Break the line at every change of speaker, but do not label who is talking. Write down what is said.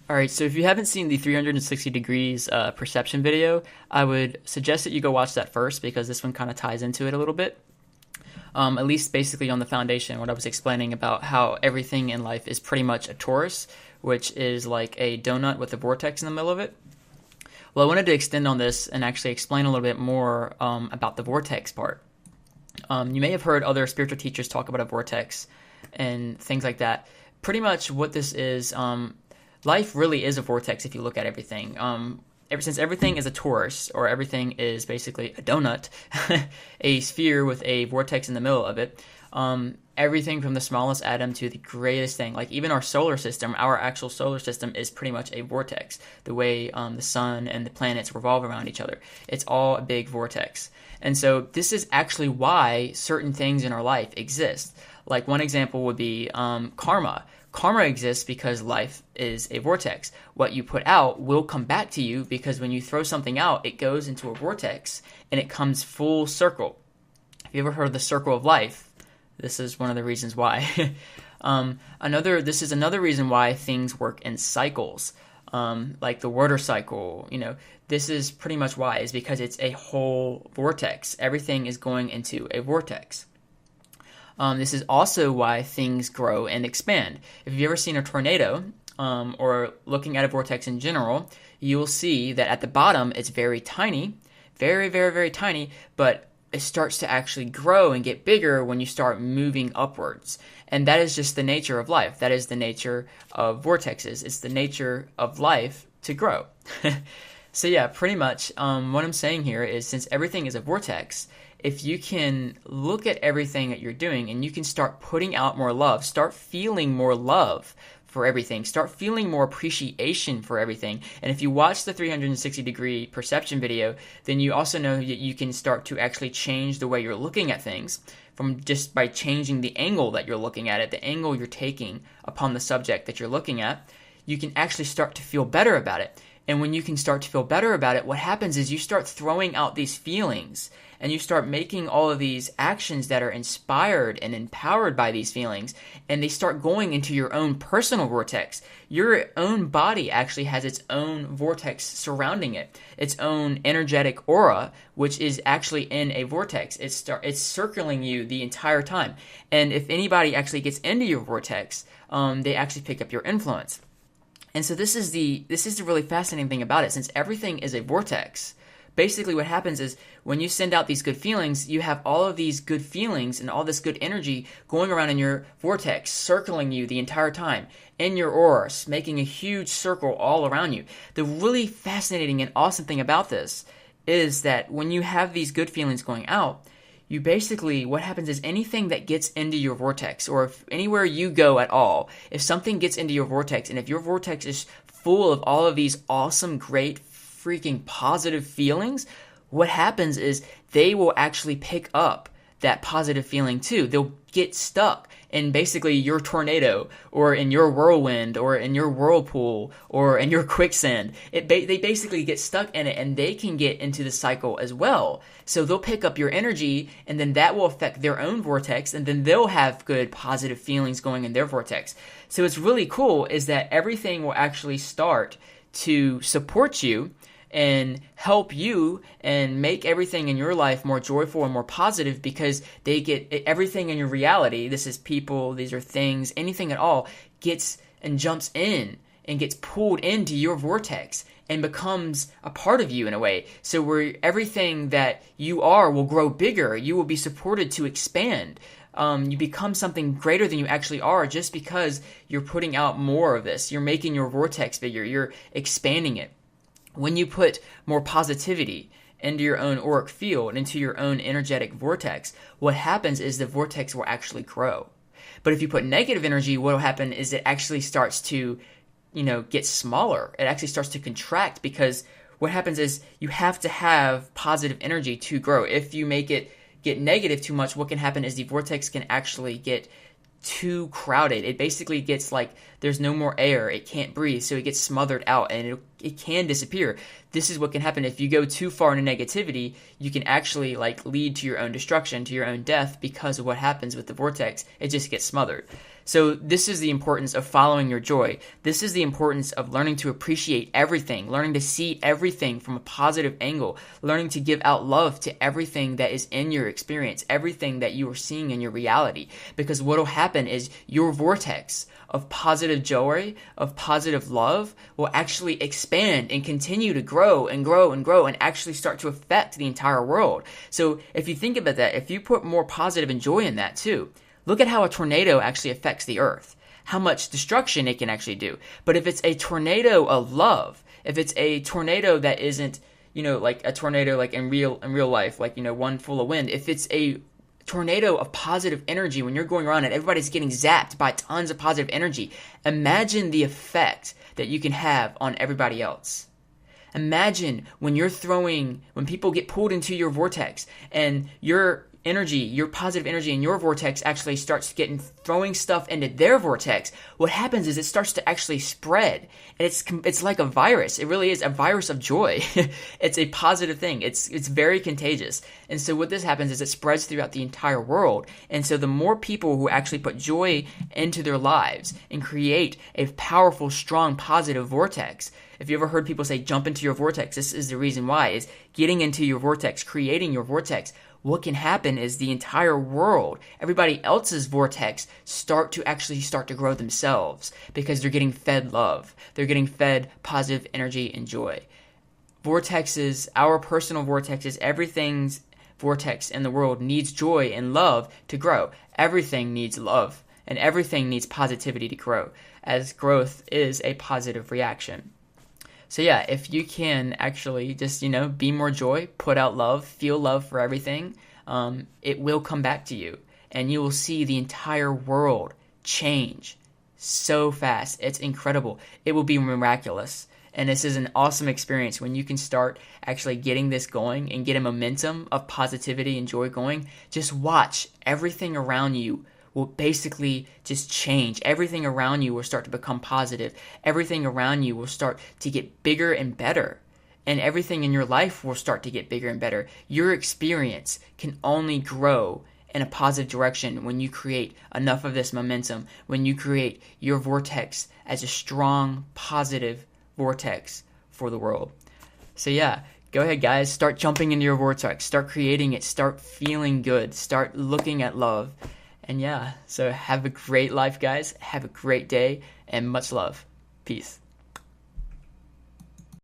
All right, so if you haven't seen the 360 degrees perception video, I would suggest that you go watch that first because this one kind of ties into it a little bit. At least basically on the foundation, what I was explaining about how everything in life is pretty much a torus, which is like a donut with a vortex in the middle of it. Well, I wanted to extend on this and actually explain a little bit more about the vortex part. You may have heard other spiritual teachers talk about a vortex and things like that. Pretty much what this is, life really is a vortex if you look at everything. Since everything is a torus, or everything is basically a donut, a sphere with a vortex in the middle of it, everything from the smallest atom to the greatest thing, like even our solar system, our actual solar system is pretty much a vortex. The way the sun and the planets revolve around each other, it's all a big vortex. And so this is actually why certain things in our life exist. Like one example would be karma. Karma exists because life is a vortex. What you put out will come back to you because when you throw something out, it goes into a vortex and it comes full circle. Have you ever heard of the circle of life? This is one of the reasons why. This is another reason why things work in cycles, like the water cycle. This is pretty much why, is because it's a whole vortex. Everything is going into a vortex. This is also why things grow and expand. If you've ever seen a tornado, or looking at a vortex in general, you will see that at the bottom it's very tiny, very, very, very tiny, but it starts to actually grow and get bigger when you start moving upwards. And that is just the nature of life. That is the nature of vortexes. It's the nature of life to grow. So yeah, pretty much what I'm saying here is, since everything is a vortex, if you can look at everything that you're doing and you can start putting out more love, start feeling more love for everything, start feeling more appreciation for everything. And if you watch the 360 degree perception video, then you also know that you can start to actually change the way you're looking at things from just by changing the angle that you're looking at it, the angle you're taking upon the subject that you're looking at. You can actually start to feel better about it. And when you can start to feel better about it, what happens is you start throwing out these feelings and you start making all of these actions that are inspired and empowered by these feelings, and they start going into your own personal vortex. Your own body actually has its own vortex surrounding it, its own energetic aura, which is actually in a vortex. It's circling you the entire time. And if anybody actually gets into your vortex, they actually pick up your influence. And so this is the really fascinating thing about it. Since everything is a vortex, basically what happens is when you send out these good feelings, you have all of these good feelings and all this good energy going around in your vortex, circling you the entire time, in your aura, making a huge circle all around you. The really fascinating and awesome thing about this is that when you have these good feelings going out, you basically, what happens is anything that gets into your vortex, or if anywhere you go at all, if something gets into your vortex, and if your vortex is full of all of these awesome, great, freaking positive feelings, what happens is they will actually pick up that positive feeling too. They'll get stuck in basically your tornado, or in your whirlwind, or in your whirlpool, or in your quicksand. They basically get stuck in it, and they can get into the cycle as well. So they'll pick up your energy, and then that will affect their own vortex, and then they'll have good positive feelings going in their vortex. So what's really cool is that everything will actually start to support you and help you and make everything in your life more joyful and more positive, because they get everything in your reality. This is people, these are things, anything at all gets and jumps in and gets pulled into your vortex and becomes a part of you in a way. So where everything that you are will grow bigger, you will be supported to expand. You become something greater than you actually are just because you're putting out more of this. You're making your vortex bigger. You're expanding it. When you put more positivity into your own auric field, into your own energetic vortex, what happens is the vortex will actually grow. But if you put negative energy, what will happen is it actually starts to, get smaller. It actually starts to contract, because what happens is you have to have positive energy to grow. If you make it get negative too much, what can happen is the vortex can actually get too crowded. It basically gets like there's no more air. It can't breathe, so it gets smothered out, and it can disappear. This is what can happen if you go too far into negativity. You can actually lead to your own destruction, to your own death, because of what happens with the vortex. It just gets smothered. So this is the importance of following your joy. This is the importance of learning to appreciate everything, learning to see everything from a positive angle, learning to give out love to everything that is in your experience, everything that you are seeing in your reality. Because what will happen is your vortex of positive joy, of positive love, will actually expand and continue to grow and grow and grow and actually start to affect the entire world. So if you think about that, if you put more positive and joy in that too, look at how a tornado actually affects the earth, how much destruction it can actually do. But if it's a tornado of love, if it's a tornado that isn't, like a tornado like in real life, like, one full of wind, if it's a tornado of positive energy when you're going around and everybody's getting zapped by tons of positive energy, imagine the effect that you can have on everybody else. Imagine when people get pulled into your vortex and your energy, your positive energy in your vortex actually starts throwing stuff into their vortex. What happens is it starts to actually spread, and it's like a virus. It really is a virus of joy. It's a positive thing. It's very contagious. And so what this happens is it spreads throughout the entire world. And so the more people who actually put joy into their lives and create a powerful, strong, positive vortex. If you ever heard people say jump into your vortex, this is the reason why, is getting into your vortex, creating your vortex. What can happen is the entire world, everybody else's vortex, start to grow themselves because they're getting fed love. They're getting fed positive energy and joy. Vortexes, our personal vortexes, everything's vortex in the world needs joy and love to grow. Everything needs love and everything needs positivity to grow, as growth is a positive reaction. So yeah, if you can actually just, be more joy, put out love, feel love for everything, it will come back to you. And you will see the entire world change so fast. It's incredible. It will be miraculous. And this is an awesome experience when you can start actually getting this going and get a momentum of positivity and joy going. Just watch everything around you will basically just change. Everything around you will start to become positive. Everything around you will start to get bigger and better. And everything in your life will start to get bigger and better. Your experience can only grow in a positive direction when you create enough of this momentum, when you create your vortex as a strong, positive vortex for the world. So yeah, go ahead guys, start jumping into your vortex, start creating it, start feeling good, start looking at love. And yeah, so have a great life, guys. Have a great day, and much love. Peace.